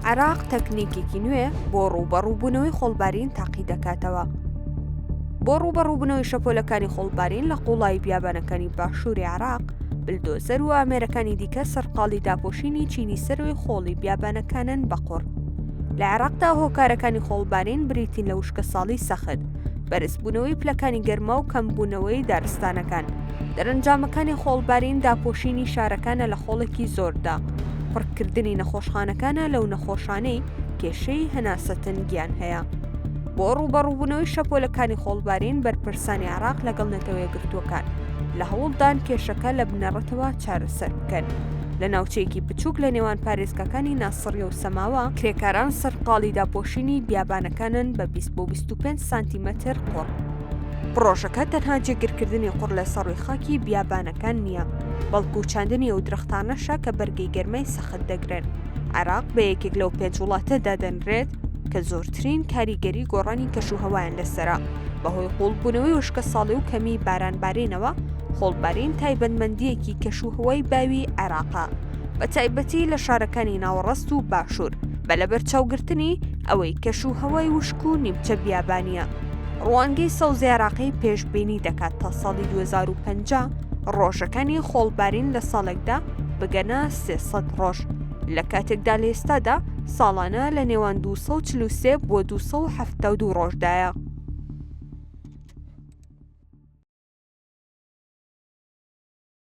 عێراق تەکنیکێکی نوێ بۆ ڕووبەڕووبوونەوەی خۆڵبارین تاقی دەکاتەوە. بۆ ڕووبەڕووبوونەوەی شەپۆلەکانی خۆڵبارین لە قوڵای بیابانەکانی باشووری عێراق، بلدۆزەر و ئامێرەکانی دیکە سەرقاڵی داپۆشینی چینی سەروی خۆڵی بیابانەکانن بەقوڕ. لە عێراقدا هۆکارەکانی خۆڵبارین بریتین لە وشکە ساڵی سەخت، بەرزبوونەوەی پلەکانی گەرما و کەمبوونەوەی دارستانەکان. دەرەنجامەکانی خۆڵبارین داپۆشینی شارەکانە لە خۆڵێکی زۆردا، پڕکردنی نەخۆشخانەکانە لەو نەخۆشانەی کێشەی هەناسەتەنگیان هەیە. بۆ ڕووبەڕووبوونەوەی شەپۆلەکانی خۆڵبارین بەرپرسانی عێراق لەگەڵ نەتەوە یەکگرتووەکان لە هەوڵدان کێشەکە لە بنەڕەتەوە چارەسەر بکەن. لە ناوچەیەکی بچووک لە نێوان پارێزگاکانی ناسڕیە و سەماوە، کرێکاران سەرقاڵی داپۆشینی بیابانەکانن بە 20 بۆ 25 سانتیمەتر قوڕ. پرۆژەکە تەنها جێگیرکردنی قوڕ لە سەڕووی خاکی بیابانەکان نییە، بەڵکو چاندنی ئەو درەختانەشە کە بەرگەی گەرمای سەخت دەگرن. عێراق بە یەکێک لەو 5 وڵاتەدا دەنرێت کە زۆرترین کاریگەری گۆڕانی کەشوهەوایان لەسەرە. بەهۆی قوڵبوونەوەی وشکە ساڵی و کەمی بارانبارینەوە، خۆڵبارین تایبەتمەندیەکی کەشوهەوای باوی عێراقە، بە تایبەتی لە شارەکانی ناوەڕاست و باشوور، بە لەبەرچاوگرتنی ئەوەی کەشوهەوای وشک و نیمچە بیابانیە. ڕوانگەی سەوزی عێراقی پێشبینی دەکات تا ساڵی 2050 ڕۆژەکانی خۆڵبارین لە ساڵێکدا بگەنە 300 ڕۆژ، لە کاتێکدا لە ئێستادا ساڵانە لە نێوان 243 بۆ 272 ڕۆژدایە.